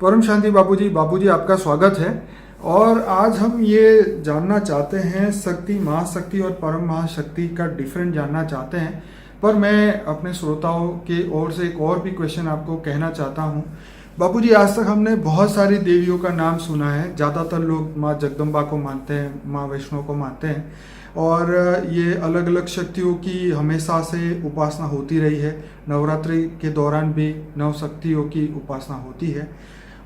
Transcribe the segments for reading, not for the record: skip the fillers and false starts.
परम शांति बाबूजी आपका स्वागत है। और आज हम ये जानना चाहते हैं शक्ति, महाशक्ति और परम महाशक्ति का डिफरेंस जानना चाहते हैं। पर मैं अपने श्रोताओं के ओर से एक और भी क्वेश्चन आपको कहना चाहता हूँ। बाबूजी, आज तक हमने बहुत सारी देवियों का नाम सुना है। ज़्यादातर लोग माँ जगदम्बा को मानते हैं, माँ वैष्णो को मानते हैं, और ये अलग अलग शक्तियों की हमेशा से उपासना होती रही है। नवरात्रि के दौरान भी नव शक्तियों की उपासना होती है।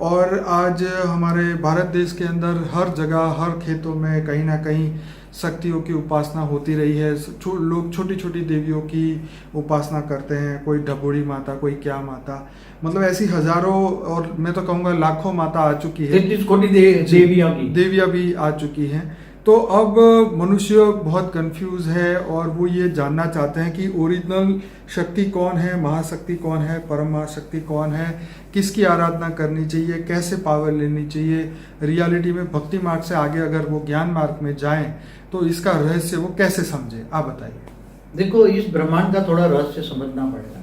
और आज हमारे भारत देश के अंदर हर जगह, हर खेतों में कहीं ना कहीं शक्तियों की उपासना होती रही है। लोग छोटी छोटी देवियों की उपासना करते हैं, कोई ढबोड़ी माता, कोई क्या माता, मतलब ऐसी हजारों और मैं तो कहूँगा लाखों माता आ चुकी है। 33 कोटि देवियाँ भी आ चुकी हैं। तो अब मनुष्य बहुत कंफ्यूज है और वो ये जानना चाहते हैं कि ओरिजिनल शक्ति कौन है, महाशक्ति कौन है, परम महाशक्ति कौन है, किसकी आराधना करनी चाहिए, कैसे पावर लेनी चाहिए। रियलिटी में भक्ति मार्ग से आगे अगर वो ज्ञान मार्ग में जाएं तो इसका रहस्य वो कैसे समझे, आप बताइए। देखो, इस ब्रह्मांड का थोड़ा रहस्य समझना पड़ेगा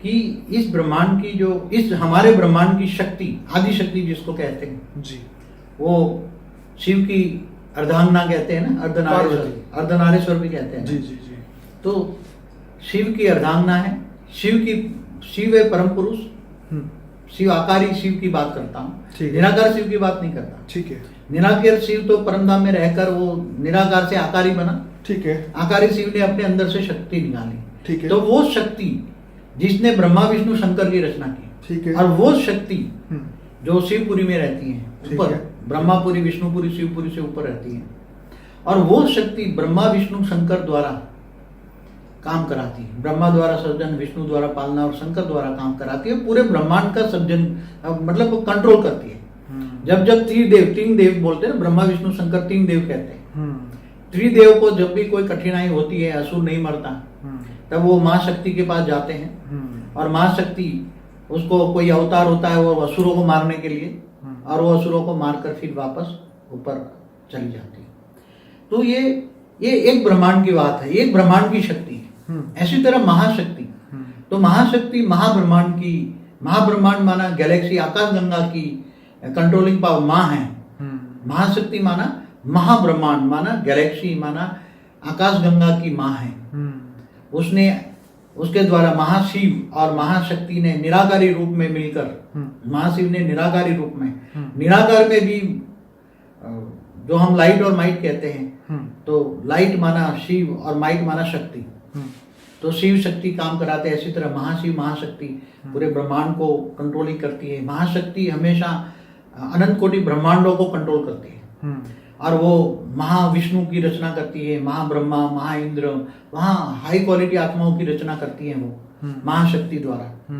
कि इस ब्रह्मांड की इस हमारे ब्रह्मांड की शक्ति, आदि शक्ति जिसको कहते हैं जी, वो शिव की अर्धांगना कहते हैं ना, अर्धनारेश्वर भी कहते हैं। जी जी जी। तो शिव की अर्धांगना है। शिव है परम पुरुष। शिव आकारी शिव की बात करता हूँ, निराकार शिव की बात नहीं करता। ठीक है। निराकार शिव तो परमधाम में रहकर वो निराकार से आकारी बना। ठीक है। आकारी शिव ने अपने अंदर से शक्ति निकाली। ठीक है। तो वो शक्ति जिसने ब्रह्मा विष्णु शंकर की रचना की, ठीक है, और वो शक्ति जो शिवपुरी में रहती है, ऊपर है। ब्रह्मापुरी, विष्णुपुरी, शिवपुरी से ऊपर रहती है, और वो शक्ति ब्रह्मा विष्णु शंकर द्वारा काम कराती है। ब्रह्मा द्वारा सर्जन, विष्णु द्वारा पालना और शंकर द्वारा काम कराती है। पूरे ब्रह्मांड का सर्जन, मतलब वो कंट्रोल करती है। जब तीन देव बोलते हैं, ब्रह्मा विष्णु शंकर तीन देव कहते हैं। त्रिदेव को जब भी कोई कठिनाई होती है, असुर नहीं मरता, तब वो महाशक्ति के पास जाते हैं, और महाशक्ति उसको कोई अवतार होता है वो असुरों को मारने के लिए, और वो असुरों को मारकर फिर वापस ऊपर चली जाती है। तो ये एक ब्रह्मांड की बात है, एक ब्रह्मांड की शक्ति है। ऐसी तरह महाशक्ति, तो महाशक्ति महाब्रह्मांड माना गैलेक्सी, आकाश गंगा की कंट्रोलिंग पावर माँ है। महाशक्ति माना महाब्रह्मांड, माना गैलेक्सी, माना आकाश गंगा की माँ है। उसके द्वारा महाशिव और महाशक्ति ने निराकारी रूप में मिलकर, महाशिव ने निराकारी रूप में, निराकार में भी जो हम लाइट और माइट कहते हैं, तो लाइट माना शिव और माइट माना शक्ति, तो शिव शक्ति काम कराते हैं। इसी तरह महाशिव महाशक्ति पूरे ब्रह्मांड को कंट्रोलिंग करती है। महाशक्ति हमेशा अनंत कोटि ब्रह्मांडों को कंट्रोल करती है, और वो महाविष्णु की रचना करती है, महाब्रह्मा, महाइंद्र, वहाँ हाई क्वालिटी आत्माओं की रचना करती है वो महाशक्ति द्वारा।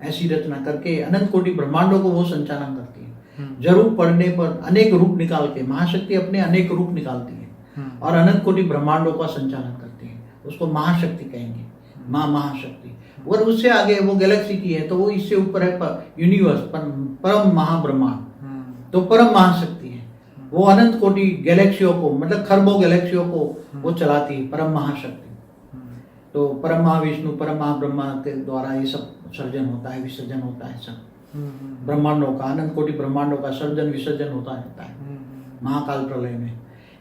ऐसी रचना करके अनंत कोटि ब्रह्मांडों को वो संचालन करती है। जरूर पढ़ने पर अनेक रूप निकाल के महाशक्ति अपने अनेक रूप निकालती है और अनंत कोटि ब्रह्मांडों का संचालन करती है। उसको महाशक्ति कहेंगे, महाशक्ति। और उससे आगे वो गैलेक्सी की है, तो वो इससे ऊपर है यूनिवर्स, परम महाब्रह्मांड, तो परम महाशक्ति है। वो अनंत कोटि गैलेक्सियों को, मतलब खरबों गैलेक्सियों को वो चलाती है, परम महाशक्ति। तो परम महाविष्णु, परम महाब्रह्मा के द्वारा ये सब सर्जन होता है, विसर्जन होता है। सब ब्रह्मांडों का, अनंत कोटि ब्रह्मांडों का सर्जन विसर्जन होता रहता है महाकाल प्रलय में।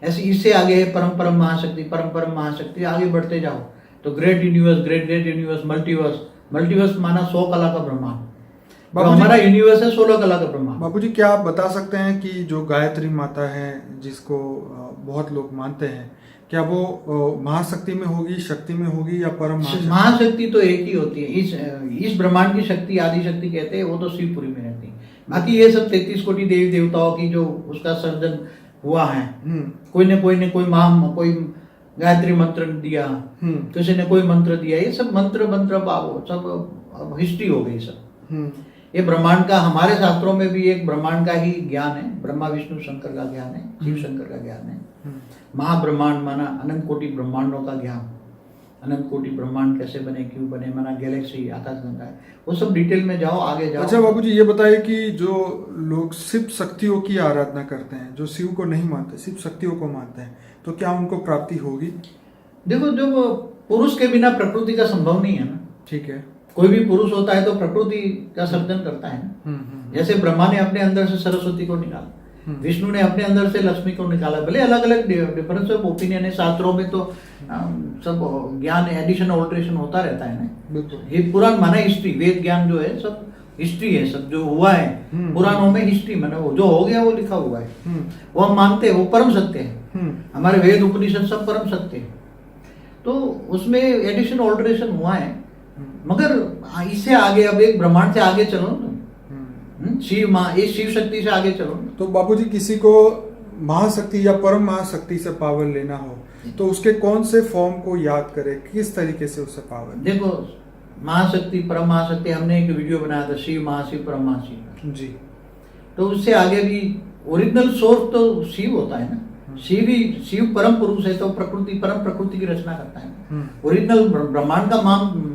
ऐसे इससे आगे है परम महाशक्ति, परम महाशक्ति। आगे बढ़ते जाओ तो ग्रेट यूनिवर्स, मल्टीवर्स माना 100 कला का ब्रह्मांड। हमारा यूनिवर्स है 16 कला का ब्रह्मांड। बाबूजी, क्या आप बता सकते हैं कि जो गायत्री माता है, जिसको बहुत लोग मानते हैं, क्या वो महाशक्ति में होगी, शक्ति में होगी, या परम महाशक्ति? तो एक ही होती है। इस ब्रह्मांड की शक्ति आदि शक्ति कहते हैं, वो तो शिवपुरी में रहती है। बाकी ये सब 33 कोटि देवी देवताओं की जो उसका सर्जन हुआ है, कोई कोई गायत्री मंत्र दिया, किसी ने कोई मंत्र दिया, ये सब मंत्र पावो, सब हिस्ट्री हो गई सब। ये ब्रह्मांड का, हमारे शास्त्रों में भी एक ब्रह्मांड का ही ज्ञान है, ब्रह्मा विष्णु शंकर का ज्ञान है, शिव शंकर का ज्ञान है। महाब्रह्मांड माना अनंत कोटि ब्रह्मांडों का ज्ञान। अनंत कोटि ब्रह्मांड कैसे बने, क्यों बने, माना गैलेक्सी, आकाश गंगा है, वो सब डिटेल में जाओ, आगे जाओ। अच्छा बाबूजी, ये बताइए कि जो लोग शिव शक्तियों की आराधना करते हैं, जो शिव को नहीं मानते, शिव शक्तियों को मानते हैं, तो क्या उनको प्राप्ति होगी? देखो, जो पुरुष के बिना प्रकृति का संभव नहीं है ना। ठीक है। कोई भी पुरुष होता है तो प्रकृति का सर्जन करता है ना। जैसे ब्रह्मा ने अपने अंदर से सरस्वती को निकाला, विष्णु ने अपने अंदर से लक्ष्मी को निकाला। भले अलग अलग डिफरेंस ऑफ ओपिनियन है, शास्त्रों में तो सब ज्ञान एडिशन ऑल्ट्रेशन होता रहता है ना। ये पुराण माना हिस्ट्री, वेद ज्ञान जो है सब हिस्ट्री है, सब जो हुआ है पुराणों में हिस्ट्री माना, वो जो हो गया वो लिखा हुआ है, वो हम मानते हैं, वो परम सत्य है। हमारे वेद उपनिषद सब परम सत्य है, तो उसमें एडिशन ऑल्ट्रेशन हुआ है। मगर इससे आगे अब एक ब्रह्मांड से आगे चलो ना, शिव माँ, ये शिव शक्ति से आगे चलो। तो बापूजी किसी को महाशक्ति या परम महाशक्ति से पावर लेना हो तो उसके कौन से फॉर्म को याद करे, किस तरीके से उससे पावर? देखो महाशक्ति परम महाशक्ति, हमने एक वीडियो बनाया था शिव महाशिव परम महाशिव जी। तो उससे आगे भी ओरिजिनल सोर्स तो शिव होता है ना। शिव परम पुरुष है, तो प्रकृति परम प्रकृति की रचना करता है। ओरिजिनल ब्रह्मांड का मान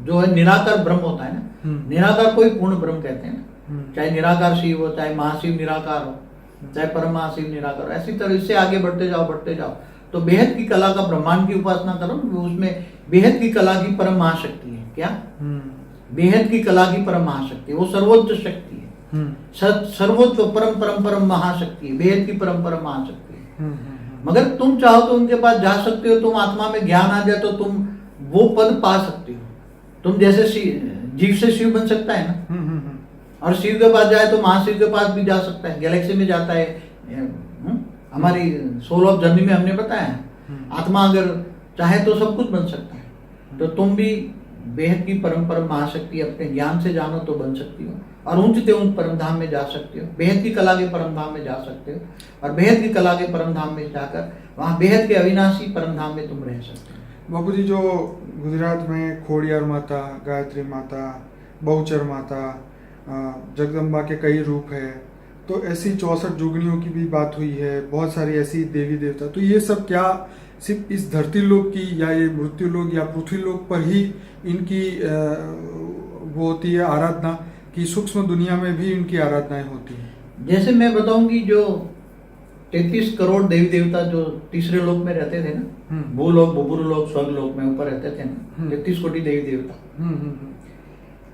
जो है निराकार ब्रह्म होता है ना। निराकार को ही पूर्ण ब्रह्म कहते हैं ना। चाहे निराकार शिव हो, चाहे महाशिव निराकार हो, चाहे परम महाशिव निराकार हो। ऐसी तरह से आगे बढ़ते जाओ तो बेहद की कला का ब्रह्मांड की उपासना करो, उसमें बेहद की कला की परम महाशक्ति है। क्या बेहद की कला की परम महाशक्ति, वो सर्वोच्च शक्ति है, सर्वोच्च परम परम परम महाशक्ति है, बेहद की परम परम महाशक्ति है। मगर तुम चाहो तो उनके पास जा सकते हो, तुम आत्मा में ज्ञान आ जाए तो तुम वो पद पा सकते हो। तुम जैसे जीव से शिव बन सकता है ना, और शिव के पास जाए तो महाशिव के पास भी जा सकता है, गैलेक्सी में जाता है। हमारी सोल ऑफ जर्नी में हमने बताया आत्मा अगर चाहे तो सब कुछ बन सकता है। तो तुम भी बेहद की परम परम महाशक्ति अपने ज्ञान से जानो तो बन सकती हो, और ऊंचते ऊंच परम धाम में जा सकते हो, बेहद की कला के परम धाम में जा सकते हो, और बेहद की कला के परम धाम में जाकर वहां बेहद के अविनाशी परम धाम में तुम रह सकते हो। बापूजी, जो गुजरात में खोड़ियार माता, गायत्री माता, बहुचर माता, जगदम्बा के कई रूप है, तो ऐसी 64 जुगनियों की भी बात हुई है, बहुत सारी ऐसी देवी देवता। तो ये सब क्या सिर्फ इस धरती लोक की या ये मृत्यु लोक या पृथ्वी लोक पर ही इनकी वो होती है आराधना, कि सूक्ष्म दुनिया में भी इनकी आराधनाएं होती हैं? जैसे मैं बताऊंगी, जो 33 करोड़ देवी देवता जो तीसरे लोक में रहते थे ना, भूलोक भूपुरलोक स्वर्गलोक में ऊपर रहते थे ना, 33 कोटि देवी देवता।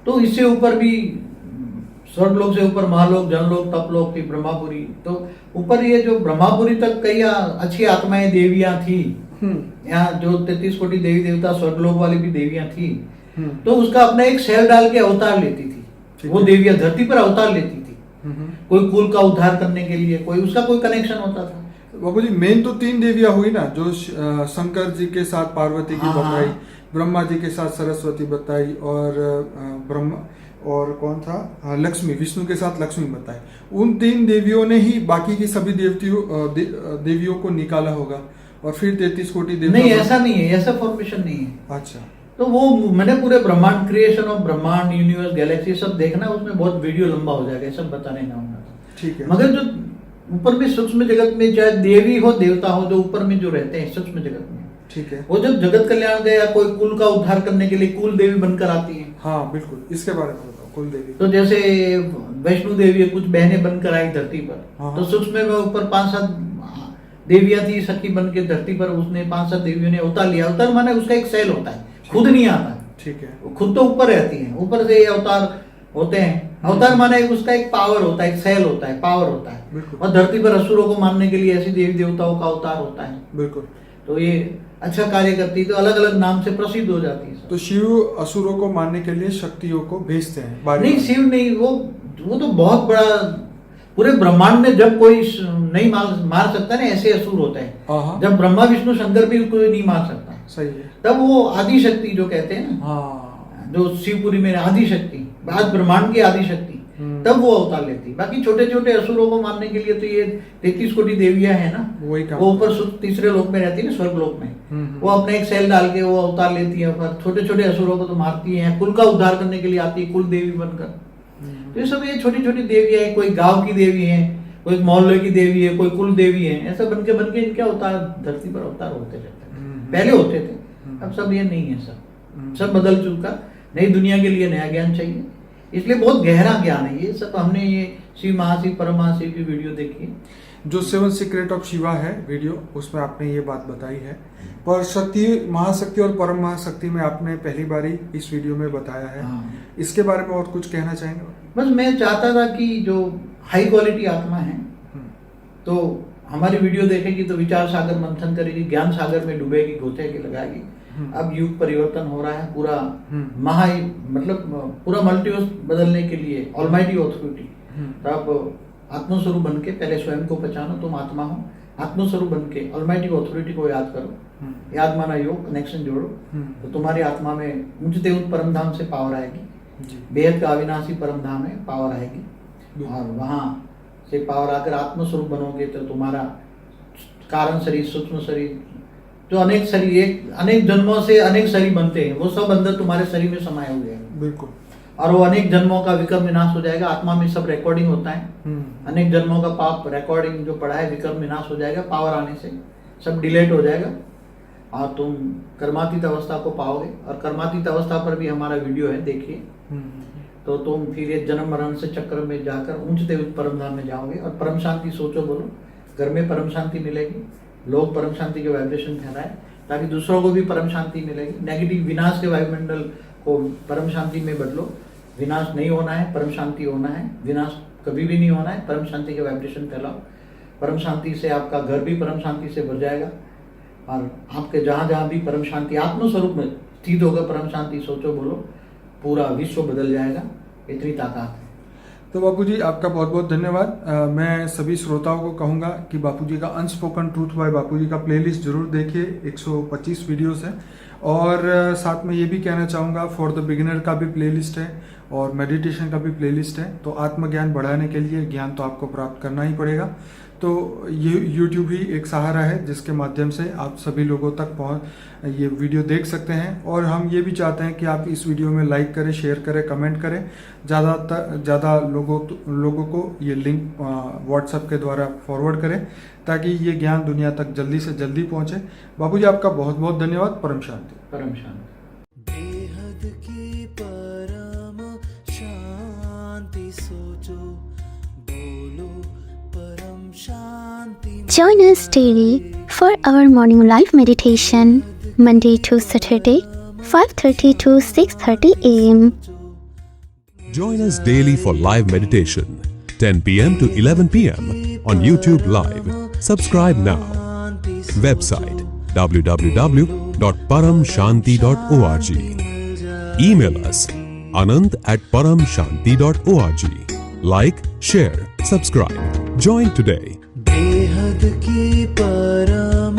तो इससे ऊपर भी स्वर्गलोक से ऊपर महालोक, जनलोक, तपलोक थी, ब्रह्मापुरी। तो ऊपर ये जो ब्रह्मापुरी तक कई अच्छी आत्माएं देवियां थी। यहाँ जो 33 कोटि देवी देवता स्वर्गलोक वाली भी देवियां थी, तो उसका अपना एक सेल डाल के अवतार लेती थी। वो देवियां धरती पर अवतार लेती थी, कोई कुल का उद्धार करने के लिए, कोई उसका कोई कनेक्शन होता था। बाबू जी, मेन तो 3 देवियां हुई ना, जो शंकर जी के साथ पार्वती की बताई, ब्रह्मा जी के साथ सरस्वती बताई, और ब्रह्मा और कौन था, लक्ष्मी, विष्णु के साथ लक्ष्मी बताई। उन 3 देवियों ने ही बाकी की सभी देवियों को निकाला होगा, और फिर 33 कोटि देवता। नहीं, ऐसा नहीं है, ऐसा फॉर्मेशन नहीं है। अच्छा, तो वो मैंने पूरे ब्रह्मांड, क्रिएशन ऑफ ब्रह्मांड, यूनिवर्स, गैलेक्सी सब देखना, उसमें बहुत वीडियो लंबा हो जाएगा, सब बताने जाऊंगा। ठीक है। मगर जो ऊपर में सूक्ष्म जगत में, चाहे देवी हो देवता हो, जो ऊपर में जो रहते हैं सूक्ष्म जगत में, ठीक है, वो जब जगत कल्याण गया, कोई कुल का उद्धार करने के लिए कुल देवी बनकर आती है। हाँ बिल्कुल, इसके बारे में बताओ। कुल देवी तो जैसे वैष्णो देवी कुछ बहनें बनकर आई धरती पर। हाँ। तो सूक्ष्म में ऊपर 5-7 देवियां थी, सखी बन के धरती पर, उसने 5-7 देवियों ने अवतार लिया। अवतार माने उसका एक सेल होता है, खुद नहीं आता। ठीक है, खुद तो ऊपर रहती है, ऊपर से ये अवतार होते हैं। अवतार माने उसका एक पावर होता है, एक सेल होता है, पावर होता है। और धरती पर असुरों को मारने के लिए ऐसी देवी देवताओं का अवतार होता है। बिल्कुल। तो ये अच्छा कार्य करती, तो अलग अलग नाम से प्रसिद्ध हो जाती है। तो शिव असुरों को मारने के लिए शक्तियों को भेजते हैं? नहीं, शिव नहीं, वो तो बहुत बड़ा, पूरे ब्रह्मांड में जब कोई नहीं मार सकता ना, ऐसे असुर होते हैं। जब ब्रह्मा विष्णु शंकर भी कोई नहीं मार सकता, सही है, तब वो आदि शक्ति जो कहते हैं ना, जो शिवपुरी में आदि शक्ति, आज ब्रह्मांड की आदि शक्ति, तब वो अवतार लेती। बाकी छोटे छोटे असुरों को मारने के लिए तो ये 33 कोटि देवियां है ना, वो ऊपर तीसरे लोक में रहती है ना, स्वर्ग लोक में। वो अपने एक सेल डाल के वो अवतार लेती है, छोटे छोटे असुरों को तो मारती है, कुल का उद्धार करने के लिए आती है, कुल देवी बनकर। तो ये सब ये छोटी छोटी देवियां है, कोई गांव की देवी है, कोई मोहल्ले की देवी है, कोई कुल देवी है, ऐसा बनके इनके अवतार धरती पर अवतार होते रहते हैं। पहले होते थे, अब सब ये नहीं है, सब बदल चुका। नई दुनिया के लिए नया ज्ञान चाहिए, इसलिए बहुत गहरा ज्ञान है ये सब। हमने ये शिव महाशिव परम महाशिव की वीडियो देखी। जो 7 सीक्रेट ऑफ शिवा है वीडियो, उसमें आपने ये बात बताई है। पर शक्ति, महाशक्ति और परम महाशक्ति में आपने पहली बारी इस वीडियो में बताया है। हाँ। इसके बारे में और कुछ कहना चाहेंगे? बस मैं चाहता था कि जो हाई क्वालिटी आत्मा है तो हमारी वीडियो देखेगी तो विचार सागर मंथन करेगी, ज्ञान सागर में डूबेगी, गोते के लगाएगी। अब युग परिवर्तन हो रहा है, पूरा मतलब पूरा मल्टीवर्स बदलने के लिए ऑलमाइटी ऑथोरिटी। तब आत्मस्वरूप बन के पहले स्वयं को पहचानो, तुम आत्मा हो। आत्मस्वरूप बन के ऑलमाइटी ऑथोरिटी को याद करो, याद माना योग, कनेक्शन जोड़ो, तो तुम्हारी आत्मा में ऊंचते उच्च परम धाम से पावर आएगी। बेहद का अविनाशी परम धाम में पावर आएगी, और वहां से पावर आकर आत्मस्वरूप बनोगे तो तुम्हारा कारण शरीर, सूक्ष्म शरीर, जो अनेक शरीर, अनेक जन्मों से अनेक शरीर बनते हैं, वो सब अंदर तुम्हारे शरीर में समाये हुए हैं। बिल्कुल। और वो अनेक जन्मों का विकर्म विनाश हो जाएगा। आत्मा में सब रिकॉर्डिंग होता है, अनेक जन्मों का पाप रिकॉर्डिंग जो पड़ा है, विकर्म विनाश हो जाएगा। पावर आने से सब डिलीट हो जाएगा और तुम कर्मातीत अवस्था को पाओगे। और कर्मातीत अवस्था पर भी हमारा वीडियो है, देखिए। तो तुम फिर ये जन्म मरण से चक्र में जाकर ऊंचते उच्च परम धाम में जाओगे। और परम शांति सोचो, बोलो, घर में परम शांति मिलेगी, लोग परम शांति के वाइब्रेशन फैलाए ताकि दूसरों को भी परम शांति मिलेगी। नेगेटिव विनाश के वायुमंडल को परम शांति में बदलो। विनाश नहीं होना है, परम शांति होना है। विनाश कभी भी नहीं होना है, परम शांति के वाइब्रेशन फैलाओ। परम शांति से आपका घर भी परम शांति से भर जाएगा, और आपके जहाँ जहाँ भी परम शांति आत्मस्वरूप में स्थित होगा, परम शांति सोचो, बोलो, पूरा विश्व बदल जाएगा। इतनी ताकत है। तो बापूजी, आपका बहुत बहुत धन्यवाद। मैं सभी श्रोताओं को कहूँगा कि बापूजी का अनस्पोकन ट्रूथ बाय बापूजी का प्लेलिस्ट जरूर देखिए, 125 वीडियोस है। और साथ में ये भी कहना चाहूँगा, फॉर द बिगिनर का भी प्लेलिस्ट है और मेडिटेशन का भी प्लेलिस्ट है। तो आत्मज्ञान बढ़ाने के लिए ज्ञान तो आपको प्राप्त करना ही पड़ेगा। तो ये यूट्यूब ही एक सहारा है जिसके माध्यम से आप सभी लोगों तक ये वीडियो देख सकते हैं। और हम ये भी चाहते हैं कि आप इस वीडियो में लाइक करें, शेयर करें, कमेंट करें। ज़्यादा लोगों को ये लिंक व्हाट्सएप के द्वारा फॉरवर्ड करें ताकि ये ज्ञान दुनिया तक जल्दी से जल्दी पहुंचे। बापूजी, आपका बहुत बहुत धन्यवाद। परम शांति। परम शांति। बेहद की परम शांति सोचो, बोलो परम शांति। Join us daily for our morning live meditation, Monday to Saturday, 5:30 to 6:30 a.m. Join us daily for live meditation, 10 p.m. to 11 p.m. on YouTube Live. Subscribe now. Website www.paramshanti.org. Email us anand@paramshanti.org. Like, share, subscribe. Join today. बेहद की परम